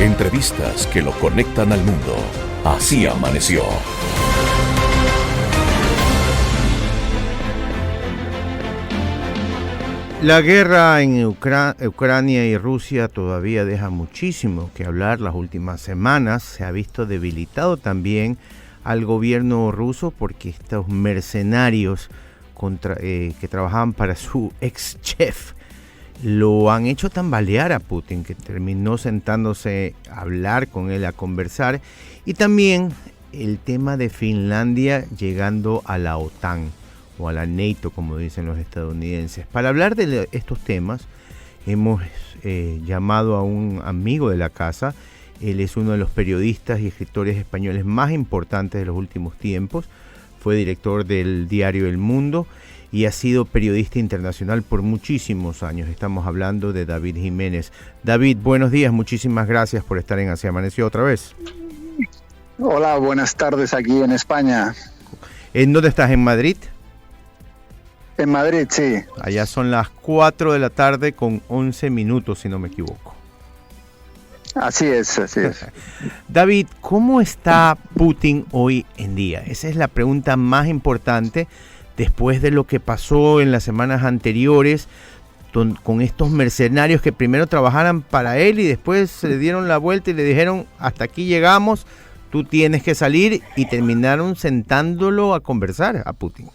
Entrevistas que lo conectan al mundo. Así amaneció. La guerra en Ucrania y Rusia todavía deja muchísimo que hablar. Las últimas semanas se ha visto debilitado también al gobierno ruso porque estos mercenarios que trabajaban para su ex chef lo han hecho tambalear a Putin, que terminó sentándose a hablar con él, a conversar. Y también el tema de Finlandia llegando a la OTAN o a la NATO, como dicen los estadounidenses. Para hablar de estos temas, hemos llamado a un amigo de la casa. Él es uno de los periodistas y escritores españoles más importantes de los últimos tiempos. Fue director del diario El Mundo y ha sido periodista internacional por muchísimos años. Estamos hablando de David Jiménez. David, buenos días. Muchísimas gracias por estar en Así Amaneció otra vez. Hola, buenas tardes aquí en España. ¿En dónde estás? ¿En Madrid? En Madrid, sí. Allá son las 4 de la tarde con 11 minutos, si no me equivoco. Así es, así es. David, ¿cómo está Putin hoy en día? Esa es la pregunta más importante después de lo que pasó en las semanas anteriores con estos mercenarios que primero trabajaran para él y después se le dieron la vuelta y le dijeron, hasta aquí llegamos, tú tienes que salir, y terminaron sentándolo a conversar a Putin.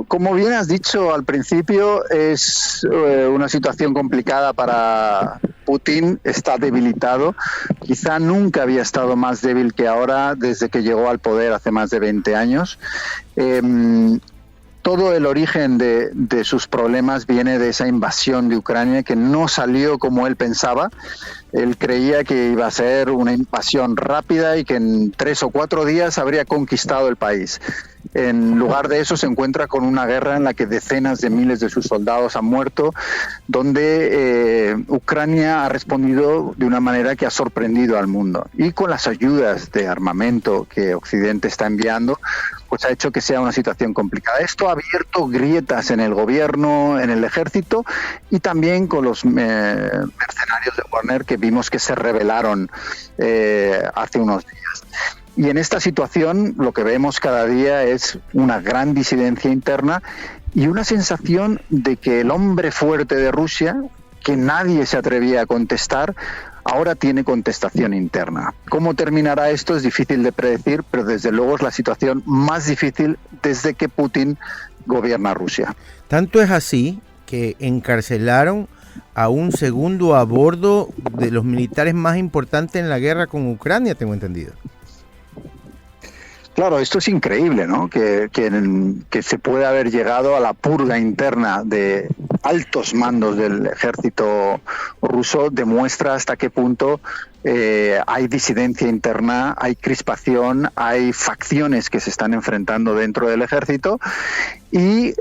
Como bien has dicho al principio, es una situación complicada para Putin. Está debilitado. Quizá nunca había estado más débil que ahora desde que llegó al poder hace más de 20 años. Todo el origen de sus problemas viene de esa invasión de Ucrania que no salió como él pensaba. Él creía que iba a ser una invasión rápida y que en 3 o 4 días habría conquistado el país. En lugar de eso se encuentra con una guerra en la que decenas de miles de sus soldados han muerto, donde Ucrania ha respondido de una manera que ha sorprendido al mundo. Y con las ayudas de armamento que Occidente está enviando, pues ha hecho que sea una situación complicada. Esto ha abierto grietas en el gobierno, en el ejército y también con los mercenarios de Wagner que vimos que se rebelaron hace unos días. Y en esta situación lo que vemos cada día es una gran disidencia interna y una sensación de que el hombre fuerte de Rusia, que nadie se atrevía a contestar, ahora tiene contestación interna. ¿Cómo terminará esto? Es difícil de predecir, pero desde luego es la situación más difícil desde que Putin gobierna Rusia. Tanto es así que encarcelaron a un segundo a bordo de los militares más importantes en la guerra con Ucrania, tengo entendido. Claro, esto es increíble, ¿no? Que se pueda haber llegado a la purga interna de altos mandos del ejército ruso, demuestra hasta qué punto hay disidencia interna, hay crispación, hay facciones que se están enfrentando dentro del ejército y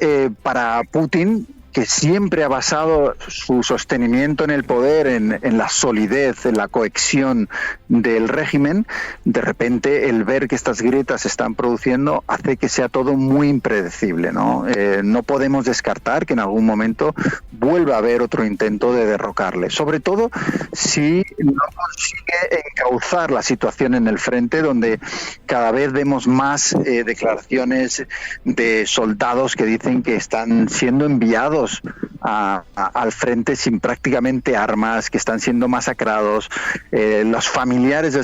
para Putin, que siempre ha basado su sostenimiento en el poder, en la solidez, en la cohesión del régimen, de repente el ver que estas grietas se están produciendo hace que sea todo muy impredecible, ¿no? No podemos descartar que en algún momento vuelva a haber otro intento de derrocarle, sobre todo si no consigue encauzar la situación en el frente, donde cada vez vemos más declaraciones de soldados que dicen que están siendo enviados al frente sin prácticamente armas, que están siendo masacrados. Los familiares de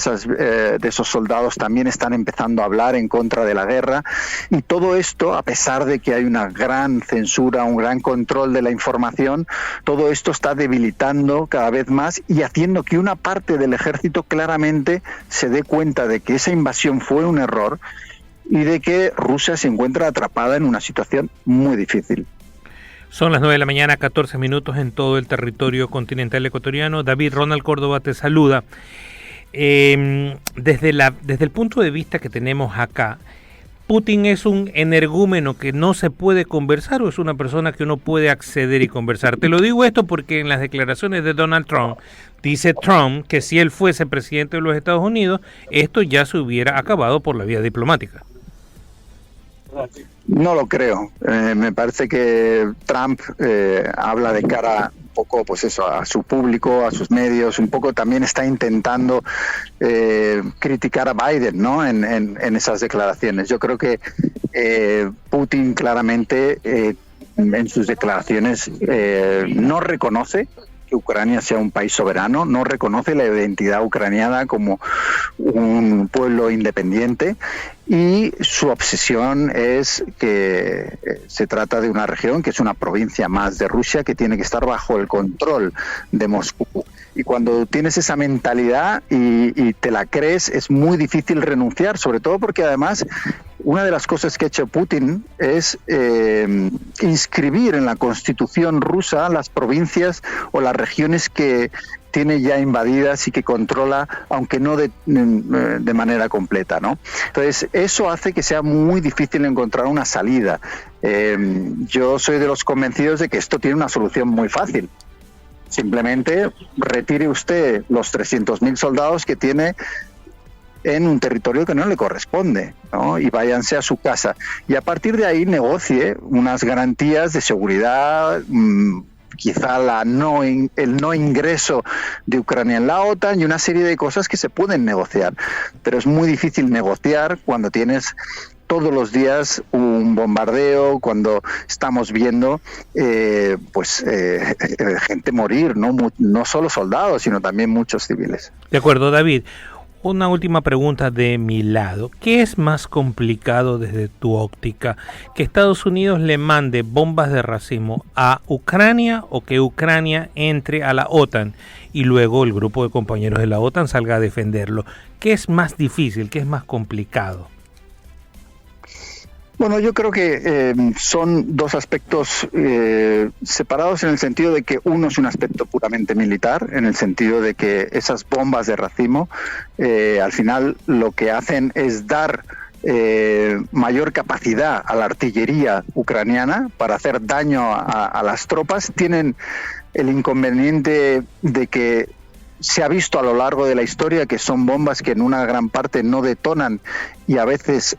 esos soldados también están empezando a hablar en contra de la guerra, y todo esto, a pesar de que hay una gran censura, un gran control de la información, todo esto está debilitando cada vez más y haciendo que una parte del ejército claramente se dé cuenta de que esa invasión fue un error y de que Rusia se encuentra atrapada en una situación muy difícil. Son las 9 de la mañana, 14 minutos en todo el territorio continental ecuatoriano. David, Ronald Córdoba te saluda. Desde el punto de vista que tenemos acá, ¿Putin es un energúmeno que no se puede conversar o es una persona que uno puede acceder y conversar? Te lo digo esto porque en las declaraciones de Donald Trump, dice Trump que si él fuese presidente de los Estados Unidos, esto ya se hubiera acabado por la vía diplomática. No lo creo. Me parece que Trump habla de cara poco, pues eso, a su público, a sus medios, un poco también está intentando criticar a Biden, ¿no? En esas declaraciones. Yo creo que Putin claramente en sus declaraciones no reconoce que Ucrania sea un país soberano, no reconoce la identidad ucraniana como un pueblo independiente, y su obsesión es que se trata de una región que es una provincia más de Rusia que tiene que estar bajo el control de Moscú. Y cuando tienes esa mentalidad y te la crees, es muy difícil renunciar, sobre todo porque además una de las cosas que ha hecho Putin es inscribir en la Constitución rusa las provincias o las regiones que tiene ya invadidas y que controla, aunque no de manera completa, ¿no? Entonces, eso hace que sea muy difícil encontrar una salida. Yo soy de los convencidos de que esto tiene una solución muy fácil. Simplemente retire usted los 300.000 soldados que tiene en un territorio que no le corresponde, ¿no? Y váyanse a su casa. Y a partir de ahí negocie unas garantías de seguridad, quizá el no ingreso de Ucrania en la OTAN y una serie de cosas que se pueden negociar. Pero es muy difícil negociar cuando tienes todos los días un bombardeo, cuando estamos viendo gente morir, no solo soldados, sino también muchos civiles. De acuerdo, David. Una última pregunta de mi lado. ¿Qué es más complicado desde tu óptica? ¿Que Estados Unidos le mande bombas de racimo a Ucrania o que Ucrania entre a la OTAN y luego el grupo de compañeros de la OTAN salga a defenderlo? ¿Qué es más difícil? ¿Qué es más complicado? Bueno, yo creo que son dos aspectos separados en el sentido de que uno es un aspecto puramente militar, en el sentido de que esas bombas de racimo al final lo que hacen es dar mayor capacidad a la artillería ucraniana para hacer daño a las tropas. Tienen el inconveniente de que se ha visto a lo largo de la historia que son bombas que en una gran parte no detonan y a veces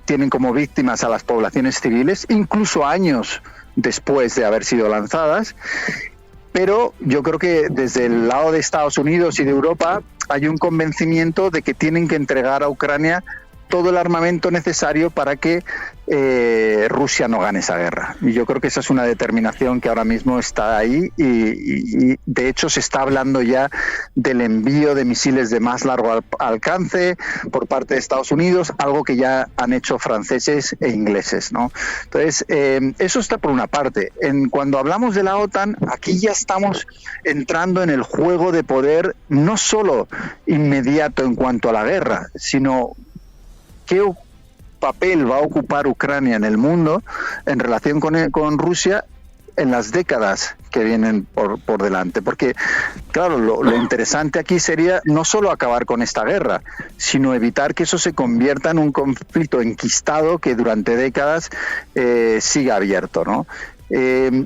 tienen como víctimas a las poblaciones civiles, incluso años después de haber sido lanzadas. Pero yo creo que desde el lado de Estados Unidos y de Europa hay un convencimiento de que tienen que entregar a Ucrania todo el armamento necesario para que Rusia no gane esa guerra. Y yo creo que esa es una determinación que ahora mismo está ahí y de hecho se está hablando ya del envío de misiles de más largo alcance por parte de Estados Unidos, algo que ya han hecho franceses e ingleses, ¿no? Entonces, eso está por una parte. Cuando hablamos de la OTAN, aquí ya estamos entrando en el juego de poder no solo inmediato en cuanto a la guerra, sino qué papel va a ocupar Ucrania en el mundo en relación con Rusia en las décadas que vienen por delante. Porque, claro, lo interesante aquí sería no solo acabar con esta guerra, sino evitar que eso se convierta en un conflicto enquistado que durante décadas siga abierto, ¿no?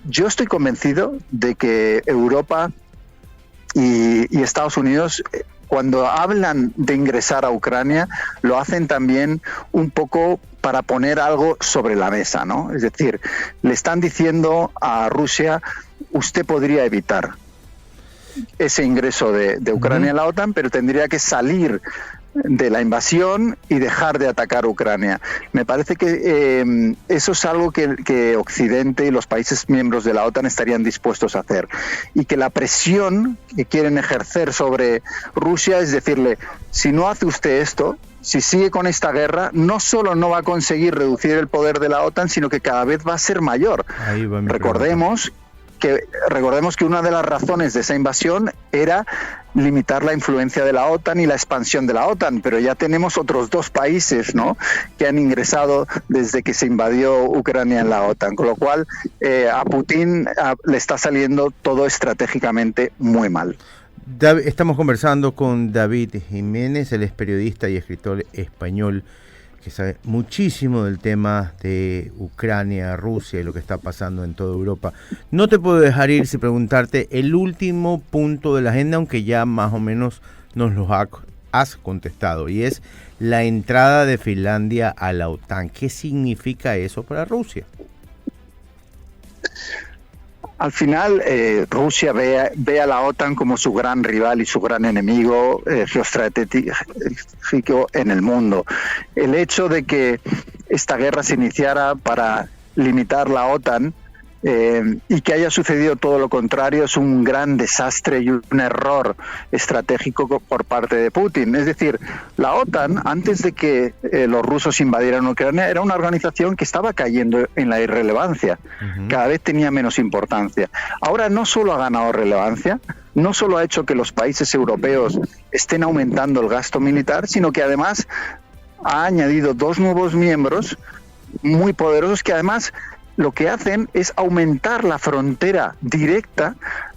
Yo estoy convencido de que Europa y Estados Unidos, cuando hablan de ingresar a Ucrania, lo hacen también un poco para poner algo sobre la mesa, ¿no? Es decir, le están diciendo a Rusia, usted podría evitar ese ingreso de Ucrania a la OTAN, pero tendría que salir de la invasión y dejar de atacar Ucrania. Me parece que eso es algo que Occidente y los países miembros de la OTAN estarían dispuestos a hacer, y que la presión que quieren ejercer sobre Rusia es decirle, si no hace usted esto, si sigue con esta guerra, no solo no va a conseguir reducir el poder de la OTAN, sino que cada vez va a ser mayor. Recordemos que una de las razones de esa invasión era limitar la influencia de la OTAN y la expansión de la OTAN, pero ya tenemos otros dos países, ¿no?, que han ingresado desde que se invadió Ucrania en la OTAN, con lo cual a Putin le está saliendo todo estratégicamente muy mal. Estamos conversando con David Jiménez, él es periodista y escritor español que sabe muchísimo del tema de Ucrania, Rusia y lo que está pasando en toda Europa. No te puedo dejar ir sin preguntarte el último punto de la agenda, aunque ya más o menos nos lo has contestado, y es la entrada de Finlandia a la OTAN. ¿Qué significa eso para Rusia? al final Rusia ve a la OTAN como su gran rival y su gran enemigo geoestratégico en el mundo. El hecho de que esta guerra se iniciara para limitar la OTAN y que haya sucedido todo lo contrario es un gran desastre y un error estratégico por parte de Putin. Es decir, la OTAN, antes de que los rusos invadieran Ucrania, era una organización que estaba cayendo en la irrelevancia. Cada vez tenía menos importancia. Ahora no solo ha ganado relevancia, no solo ha hecho que los países europeos estén aumentando el gasto militar, sino que además ha añadido 2 nuevos miembros muy poderosos que además lo que hacen es aumentar la frontera directa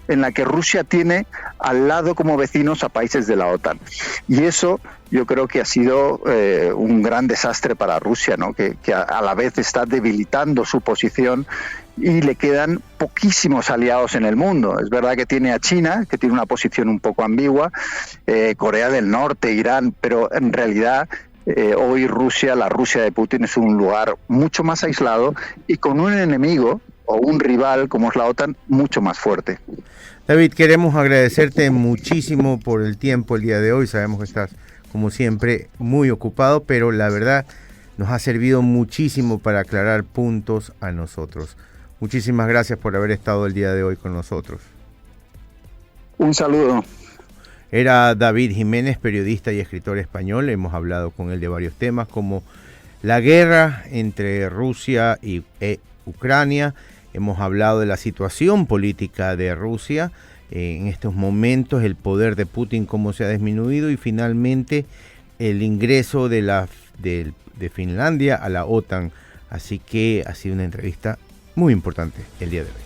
en la que Rusia tiene al lado como vecinos a países de la OTAN. Y eso yo creo que ha sido un gran desastre para Rusia, ¿no? Que a la vez está debilitando su posición y le quedan poquísimos aliados en el mundo. Es verdad que tiene a China, que tiene una posición un poco ambigua, Corea del Norte, Irán, pero en realidad hoy la Rusia de Putin es un lugar mucho más aislado y con un enemigo o un rival como es la OTAN mucho más fuerte. David, queremos agradecerte muchísimo por el tiempo el día de hoy. Sabemos que estás, como siempre, muy ocupado, pero la verdad nos ha servido muchísimo para aclarar puntos a nosotros. Muchísimas gracias por haber estado el día de hoy con nosotros. Un saludo. Era David Jiménez, periodista y escritor español. Hemos hablado con él de varios temas como la guerra entre Rusia y Ucrania. Hemos hablado de la situación política de Rusia en estos momentos, el poder de Putin, cómo se ha disminuido y finalmente el ingreso de Finlandia a la OTAN. Así que ha sido una entrevista muy importante el día de hoy.